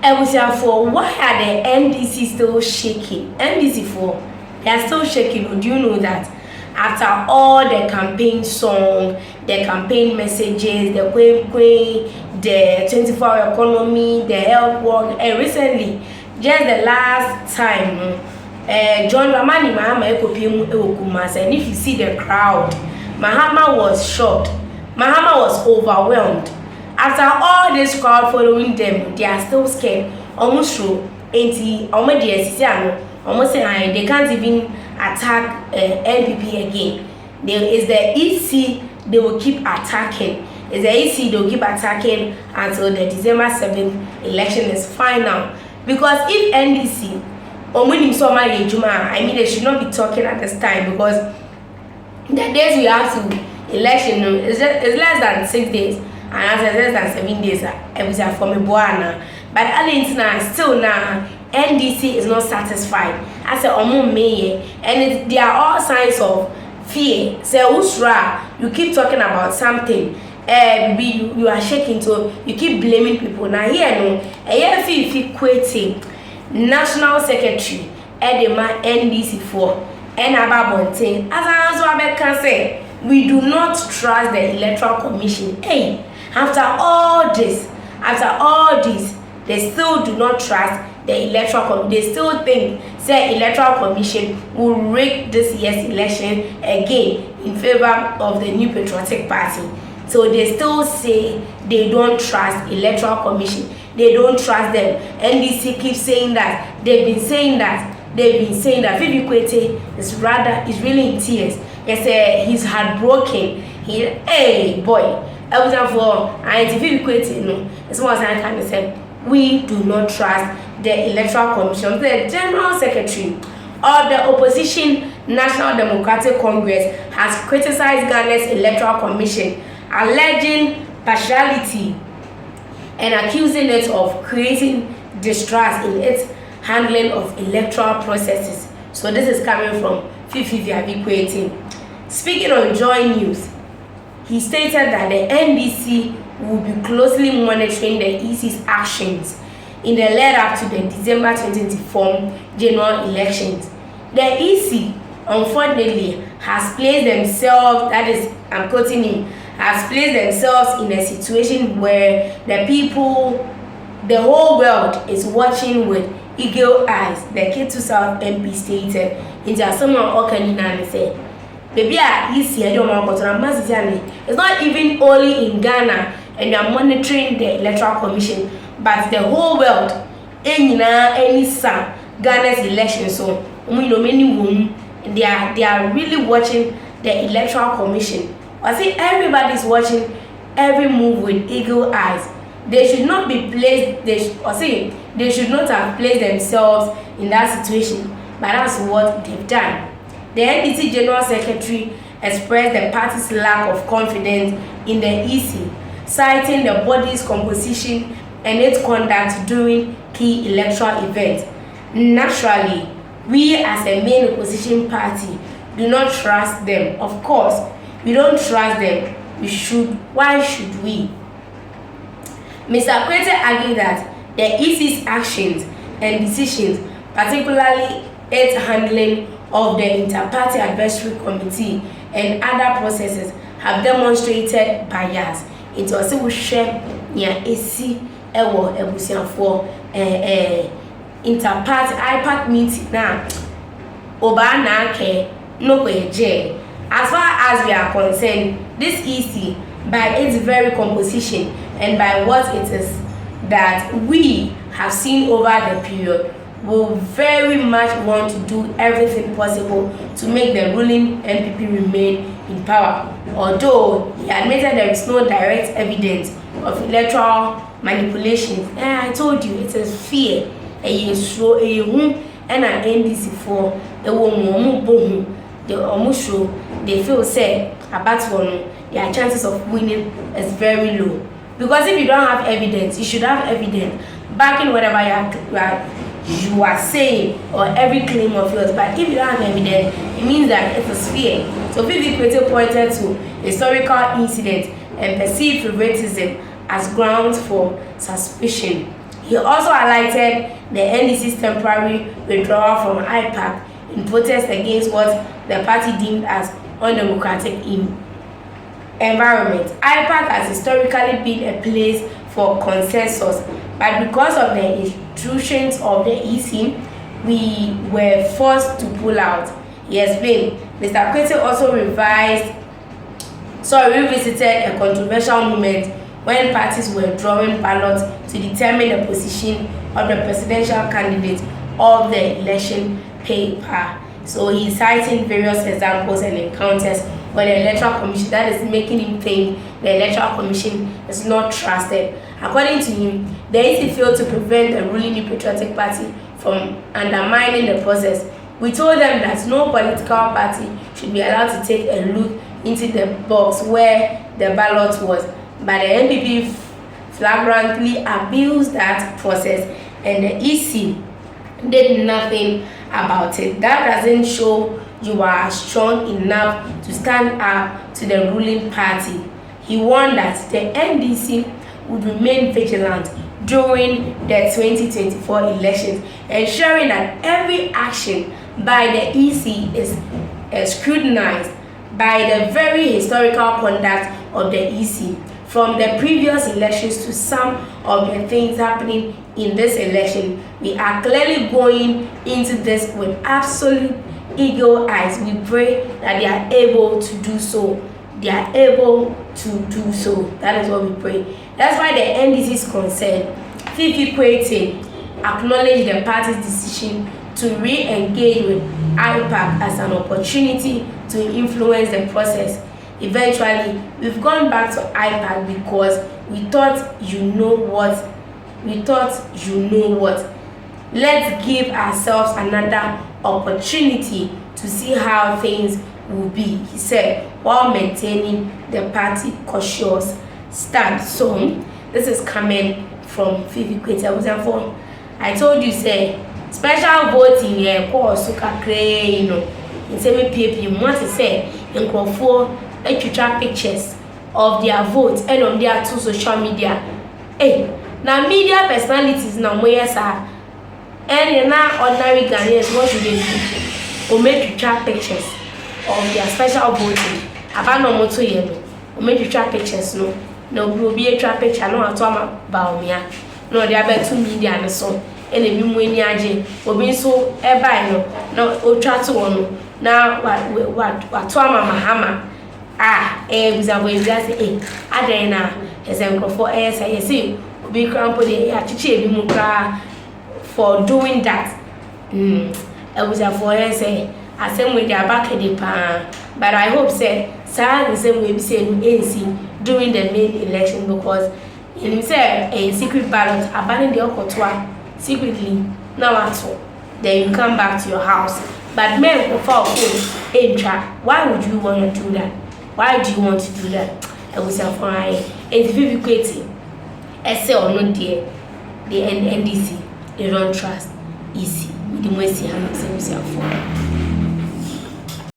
For why are the NDC still shaking? NDC for they are still shaking. Do you know that after all the campaign song, the campaign messages, the Kwetey, the 24-hour economy, the health work, and recently, just the last time, John Ramani Mahama Kumasa, and if you see the crowd, Mahama was shocked. Mahama was overwhelmed. After all this crowd following them, they are still scared. Almost true. Almost saying they can't even attack NPP again. Is the EC they will keep attacking. Is the EC they will keep attacking until the December 7th election is final. Because if NDC I mean they should not be talking at this time, because the days we have to election is less than 6 days. And as less than 7 days, it was from a Boana. But Alintina still now, NDC is not satisfied. As a mayor, and there are all signs of fear. Say, Usra, you keep talking about something, you are shaking, so you keep blaming people. Now here, no, Fiifi Kwetey, National Secretary, Edema NDC for Enababonte. As I can say, we do not trust the Electoral Commission. Hey. After all this, they still do not trust the Electoral Commission. They still think, say, Electoral Commission will rig this year's election again in favor of the New Patriotic Party. So they still say they don't trust Electoral Commission. They don't trust them. NDC keeps saying that. They've been saying that. Fiifi Kwetey is really in tears. He's heartbroken. Hey boy. I was for Fiifi Kwetey, no. As much as I can say, we do not trust the Electoral Commission. The General Secretary of the Opposition National Democratic Congress has criticized Ghana's Electoral Commission, alleging partiality and accusing it of creating distrust in its handling of electoral processes. So this is coming from Fiifi Kwetey. Speaking on Joy News, he stated that the NDC will be closely monitoring the EC's actions in the lead-up to the December 2024 general elections. The EC, unfortunately, has placed themselves, that is, I'm quoting him, has placed themselves in a situation where the people, the whole world is watching with eagle eyes. The K2 South MP stated in the summer Okanina said, "Baby, it's not even only in Ghana and they are monitoring the Electoral Commission, but the whole world, any son, Ghana's election. So, they are really watching the Electoral Commission. I see everybody's watching every move with eagle eyes. They should not be placed. They should not have placed themselves in that situation, but that's what they've done." The NDC General Secretary expressed the party's lack of confidence in the EC, citing the body's composition and its conduct during key electoral events. Naturally, we as a main opposition party do not trust them. Of course, we don't trust them. We should. Why should we? Mr. Kwetey argued that the EC's actions and decisions, particularly its handling of the Inter-Party Advisory Committee and other processes, have demonstrated bias. It was a share near AC Ewo Ebusian for Inter-Party IPAC meeting now. Obana ke no kweje. As far as we are concerned, this EC, by its very composition and by what it is that we have seen over the period, will very much want to do everything possible to make the ruling NPP remain in power. Although he admitted there is no direct evidence of electoral manipulations. And I told you, it is fear. And an NDC for they feel say about one, their chances of winning is very low. Because if you don't have evidence, you should have evidence backing whatever you are saying or every claim of yours. But if you don't have evidence, it means that it is fear. So Fiifi Kwetey pointed to historical incidents and perceived favoritism as grounds for suspicion. He also highlighted the NDC's temporary withdrawal from IPAC in protest against what the party deemed as undemocratic environment. IPAC has historically been a place for consensus, but because of the intrusions of the EC, we were forced to pull out. He explained. Mr. Kwetey also revisited a controversial moment when parties were drawing ballots to determine the position of the presidential candidate of the election paper. So he's citing various examples and encounters with the Electoral Commission that is making him think the Electoral Commission is not trusted. According to him, the EC failed to prevent the ruling New Patriotic Party from undermining the process. We told them that no political party should be allowed to take a look into the box where the ballot was, but the NPP flagrantly abused that process and the EC did nothing about it. That doesn't show you are strong enough to stand up to the ruling party. He warned that the NDC would remain vigilant during the 2024 elections, ensuring that every action by the EC is scrutinized by the very historical conduct of the EC from the previous elections to some of the things happening in this election. We are clearly going into this with absolute eagle eyes. We pray that they are able to do so. They are able to do so. That is what we pray. That's why the NDC is concerned. Fiifi Kwetey acknowledged the party's decision to re-engage with IPAC as an opportunity to influence the process. Eventually, we've gone back to IPAC because we thought you know what. Let's give ourselves another opportunity to see how things will be, he said, while maintaining the party cautious stance. So, this is coming from Fiifi Kwetey. I told you, say, special voting here, course, you know, in 7 people, you want to say, in Crawford, track pictures of their votes and on their 2 social media. Hey, now media personalities now yes are and now ordinary Ghanaians, what should they do? Or make track pictures of their special voting. About no motor yellow. Or make track pictures, no will be a track picture, no about me. No, they are better to media and so and a bit when yaji or being so ever no try to one now what Toma Mahama. We are going to say, Adena has a for ASI, be crumpled for doing that. I was a for ASI, I same with their back at the pan. But I hope, say, the same way we say ANC during the main election because in a secret ballot, abandoning the Okotoa secretly, now at all. Then you come back to your house. But men will fall for a trap. Why would you want to do that? Why do you want to do that? I was a fine. It's Fiifi Kwetey. I say or not dear. The NDC, they don't trust EC. The Mercy and themselves for.